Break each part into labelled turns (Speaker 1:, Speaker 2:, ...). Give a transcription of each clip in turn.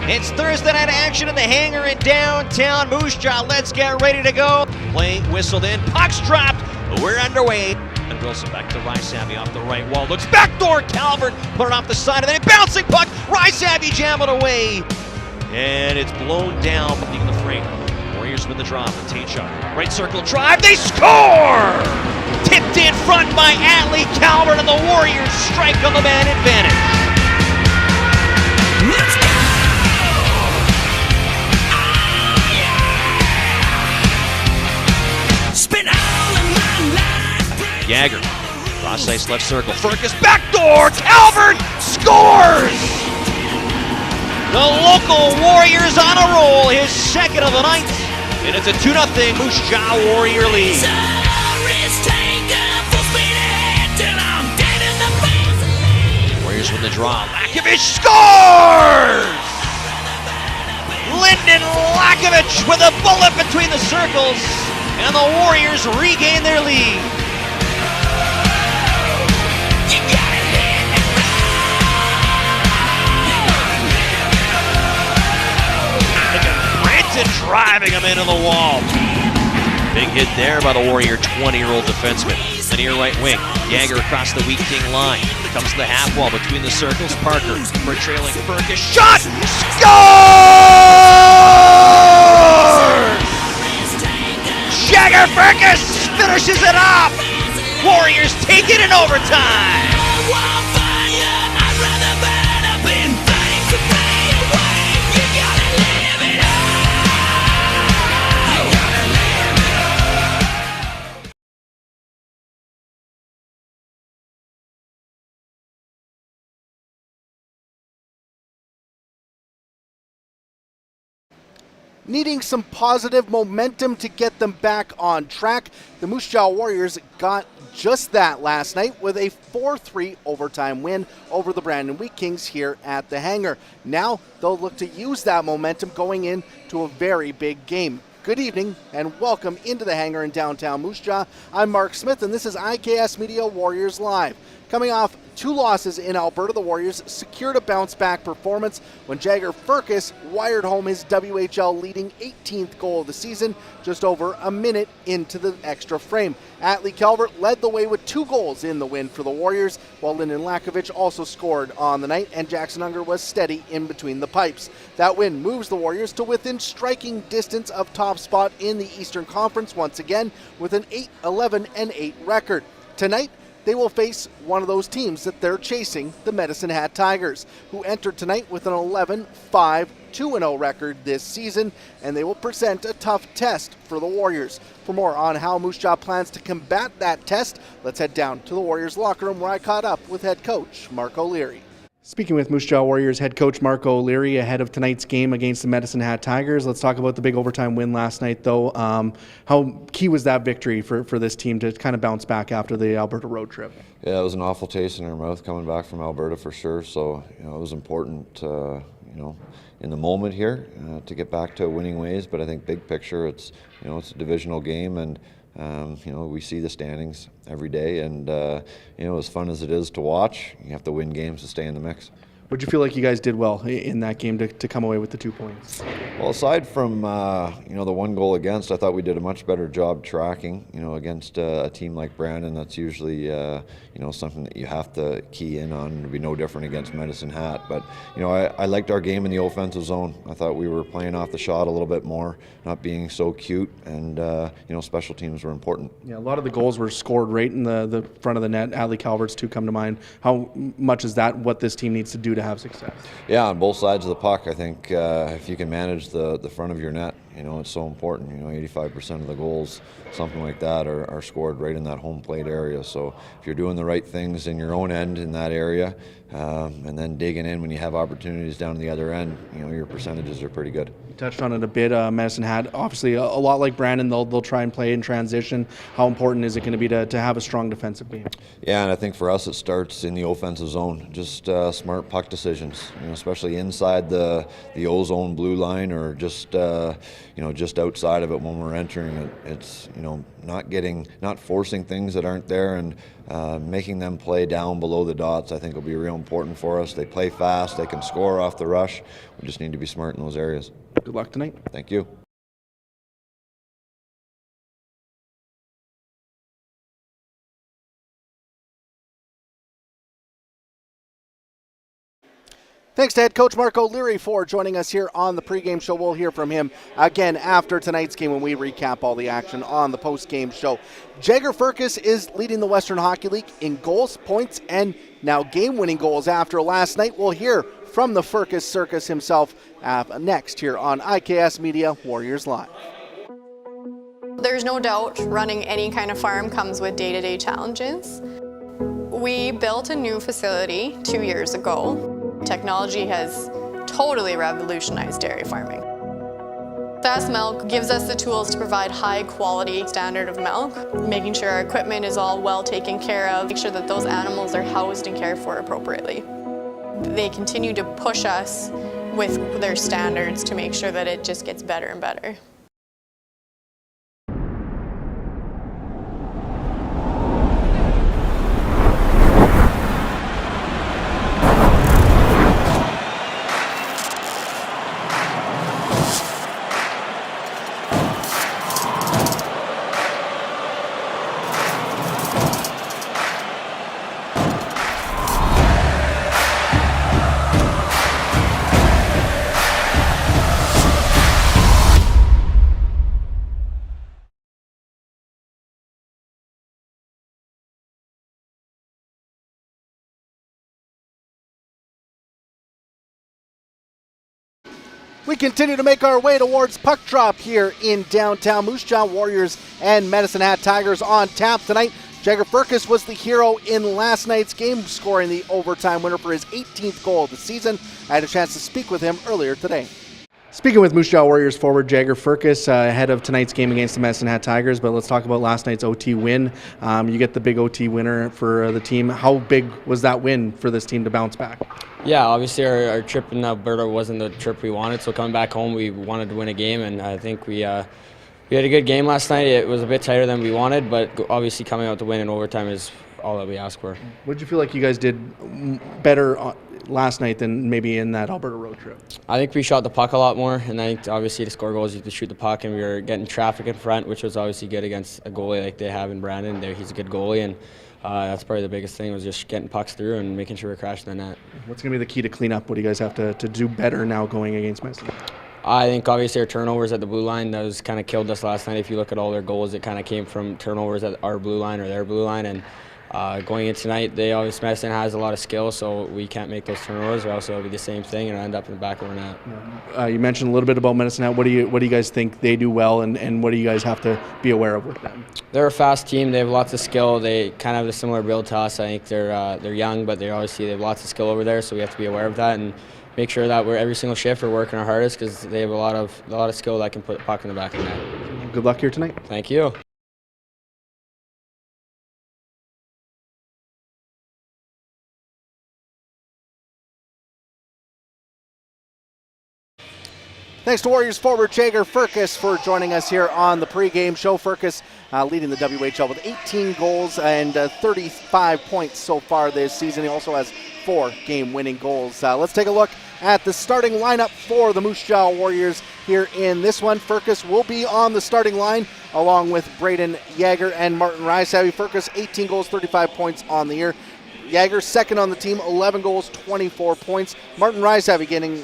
Speaker 1: It's Thursday night action in the Hangar in downtown Moose Jaw. Let's get ready to go. Play whistled in, puck's dropped, we're underway. And Wilson back to Rysavy off the right wall. Looks backdoor, Calvert put it off the side, and then a bouncing puck. Rysavy jam it away. And it's blown down, in the frame. Warriors win the draw. The Tate shot. Right circle drive. They score! Tipped in front by Atlee Calvert, and the Warriors strike on the man advantage.
Speaker 2: Let's go! Spent all of my life.
Speaker 1: Jagger, cross ice left circle. Furcus backdoor. Calvert scores! The local Warriors on a roll. His second of the night. And it's a 2-0 Moose Jaw Warrior lead. Warriors win the draw. Lakovic scores! Lyndon Lakovic with a bullet between the circles. And the Warriors regain their lead. Driving him into the wall. Big hit there by the Warrior 20-year-old defenseman. The near right wing. Jagger across the Wheat King line. Comes to the half wall between the circles. Parker for trailing Furcus. Shot! Score! Jagger Furcus finishes it off. Warriors take it in overtime.
Speaker 3: Needing some positive momentum to get them back on track, the Moose Jaw Warriors got just that last night with a 4-3 overtime win over the Brandon Wheat Kings here at the Hangar. Now they'll look to use that momentum going into a very big game. Good evening and welcome into the Hangar in downtown Moose Jaw. I'm Marc Smith and this is IKS Media Warriors Live. Coming off 2 losses in Alberta, the Warriors secured a bounce-back performance when Jagger Furcus wired home his WHL-leading 18th goal of the season just over a minute into the extra frame. Atlee Calvert led the way with 2 goals in the win for the Warriors, while Lyndon Lakovic also scored on the night, and Jackson Hangar was steady in between the pipes. That win moves the Warriors to within striking distance of top spot in the Eastern Conference once again with an 8-11-8 record. Tonight, they will face one of those teams that they're chasing, the Medicine Hat Tigers, who entered tonight with an 11-5-2-0 record this season, and they will present a tough test for the Warriors. For more on how Moose Jaw plans to combat that test, let's head down to the Warriors locker room where I caught up with head coach Marc O'Leary. Speaking with Moose Jaw Warriors head coach Marc O'Leary ahead of tonight's game against the Medicine Hat Tigers. Let's talk about the big overtime win last night, though. How key was that victory for this team to kind of bounce back after the Alberta road trip?
Speaker 4: Yeah, it was an awful taste in our mouth coming back from Alberta for sure. So, it was important, in the moment here to get back to winning ways. But I think big picture, it's a divisional game, and we see the standings every day, and as fun as it is to watch, you have to win games to stay in the mix.
Speaker 3: What did you feel like you guys did well in that game to come away with the 2 points?
Speaker 4: Well, aside from the 1 goal against, I thought we did a much better job tracking. Against a team like Brandon, that's usually something that you have to key in on. It'd be no different against Medicine Hat. But I liked our game in the offensive zone. I thought we were playing off the shot a little bit more, not being so cute, and special teams were important.
Speaker 3: Yeah, a lot of the goals were scored right in the front of the net. Atlee Calvert's 2 come to mind. How much is that what this team needs to do to have success?
Speaker 4: Yeah, on both sides of the puck. I think if you can manage the front of your net, it's so important. 85% of the goals, something like that, are scored right in that home plate area. So if you're doing the right things in your own end in that area, and then digging in when you have opportunities down the other end, your percentages are pretty good.
Speaker 3: You touched on it a bit. Medicine Hat, obviously a lot like Brandon, they'll try and play in transition. How important is it going to be to have a strong defensive game?
Speaker 4: Yeah, and I think for us it starts in the offensive zone. Just smart puck decisions, especially inside the O-zone blue line, or just just outside of it when we're entering it. It's, not forcing things that aren't there, and making them play down below the dots, I think will be real important for us. They play fast, they can score off the rush. We just need to be smart in those areas.
Speaker 3: Good luck tonight.
Speaker 4: Thank you.
Speaker 3: Thanks to head coach Mark O'Leary for joining us here on the pregame show. We'll hear from him again after tonight's game when we recap all the action on the postgame show. Jagger Firkus is leading the Western Hockey League in goals, points, and now game-winning goals after last night. We'll hear from the Firkus Circus himself next here on IKS Media Warriors Live.
Speaker 5: There's no doubt running any kind of farm comes with day-to-day challenges. We built a new facility 2 years ago. Technology has totally revolutionized dairy farming. Fast Milk gives us the tools to provide high quality standard of milk, making sure our equipment is all well taken care of, make sure that those animals are housed and cared for appropriately. They continue to push us with their standards to make sure that it just gets better and better.
Speaker 3: We continue to make our way towards puck drop here in downtown. Moose Jaw Warriors and Medicine Hat Tigers on tap tonight. Jagger Firkus was the hero in last night's game, scoring the overtime winner for his 18th goal of the season. I had a chance to speak with him earlier today. Speaking with Moose Jaw Warriors forward Jagger Firkus ahead of tonight's game against the Medicine Hat Tigers, but let's talk about last night's OT win. You get the big OT winner for the team. How big was that win for this team to bounce back?
Speaker 6: Yeah, obviously our trip in Alberta wasn't the trip we wanted, so coming back home we wanted to win a game, and I think we had a good game last night. It was a bit tighter than we wanted, but obviously coming out to win in overtime is all that we ask for.
Speaker 3: What did you feel like you guys did better last night than maybe in that Alberta road trip?
Speaker 6: I think we shot the puck a lot more, and I think obviously to score goals you have to shoot the puck, and we were getting traffic in front, which was obviously good against a goalie like they have in Brandon. He's a good goalie, and that's probably the biggest thing, was just getting pucks through and making sure we're crashing the net.
Speaker 3: What's going to be the key to clean up? What do you guys have to do better now going against Medicine?
Speaker 6: I think obviously our turnovers at the blue line, that was kind of killed us last night. If you look at all their goals, it kind of came from turnovers at our blue line or their blue line, and going in tonight, Medicine has a lot of skill, so we can't make those turnovers, or else it'll be the same thing and end up in the back of our net.
Speaker 3: You mentioned a little bit about Medicine Hat. What do you guys think they do well, and what do you guys have to be aware of with them?
Speaker 6: They're a fast team. They have lots of skill. They kind of have a similar build to us. I think they're young, but they have lots of skill over there, so we have to be aware of that and make sure that we're every single shift we're working our hardest, because they have a lot of skill that can put the puck in the back of the net.
Speaker 3: Good luck here tonight.
Speaker 6: Thank you.
Speaker 3: Thanks to Warriors forward Jagger Firkus for joining us here on the pregame show. Firkus leading the WHL with 18 goals and 35 points so far this season. He also has 4 game-winning goals. Let's take a look at the starting lineup for the Moose Jaw Warriors here in this one. Firkus will be on the starting line along with Braden Yager and Martin Rysavy. Firkus 18 goals, 35 points on the year. Yager second on the team, 11 goals, 24 points. Martin Rysavy getting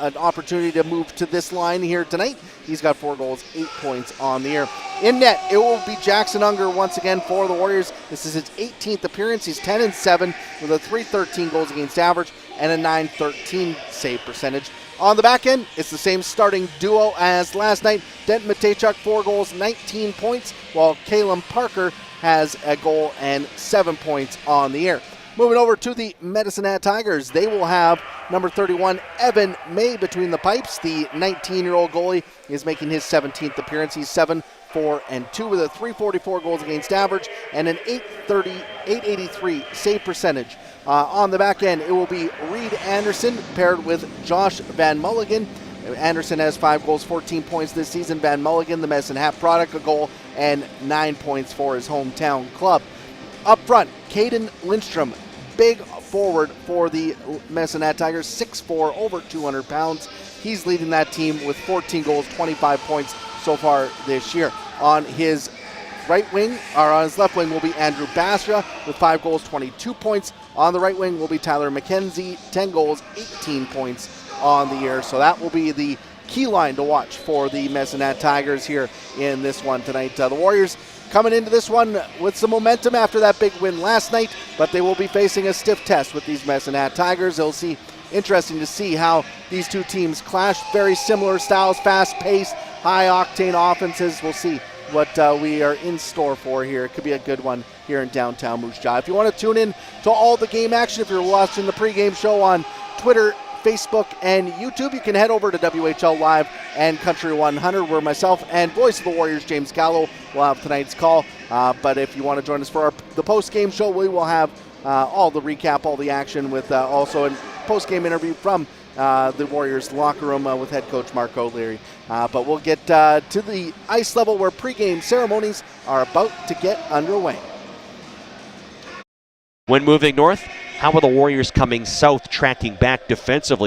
Speaker 3: an opportunity to move to this line here tonight. He's got 4 goals, 8 points on the year. In net, it will be Jackson Unger once again for the Warriors. This is his 18th appearance. He's 10-7 with a .313 goals against average and a .913 save percentage. On the back end, it's the same starting duo as last night. Denton Matejchuk, 4 goals, 19 points, while Caleb Parker has a goal and 7 points on the year. Moving over to the Medicine Hat Tigers, they will have number 31, Evan May, between the pipes. The 19-year-old goalie is making his 17th appearance. He's 7-4-2 with a .344 goals against average and an .883 save percentage. On the back end, it will be Reed Anderson paired with Josh Van Mulligan. Anderson has 5 goals, 14 points this season. Van Mulligan, the Medicine Hat product, a goal and 9 points for his hometown club. Up front, Caden Lindstrom, big forward for the Medicine Hat Tigers, 6'4", over 200 pounds. He's leading that team with 14 goals, 25 points so far this year. On his right wing, or on his left wing, will be Andrew Basra with 5 goals, 22 points. On the right wing will be Tyler McKenzie, 10 goals, 18 points on the year. So that will be the key line to watch for the Medicine Hat Tigers here in this one tonight. The Warriors coming into this one with some momentum after that big win last night, but they will be facing a stiff test with these Medicine Hat Tigers. It'll see interesting to see how these two teams clash. Very similar styles, fast-paced, high-octane offenses. We'll see what we are in store for here. It could be a good one here in downtown Moose Jaw. If you want to tune in to all the game action, if you're watching the pregame show on Twitter, Facebook, and YouTube, you can head over to WHL Live and Country 100, where myself and voice of the Warriors, James Gallo, will have tonight's call. But if you want to join us for the post-game show, we will have all the recap, all the action, with also a post-game interview from the Warriors locker room with head coach Mark O'Leary. But we'll get to the ice level where pregame ceremonies are about to get underway.
Speaker 1: When moving north, how are the Warriors coming south, tracking back defensively?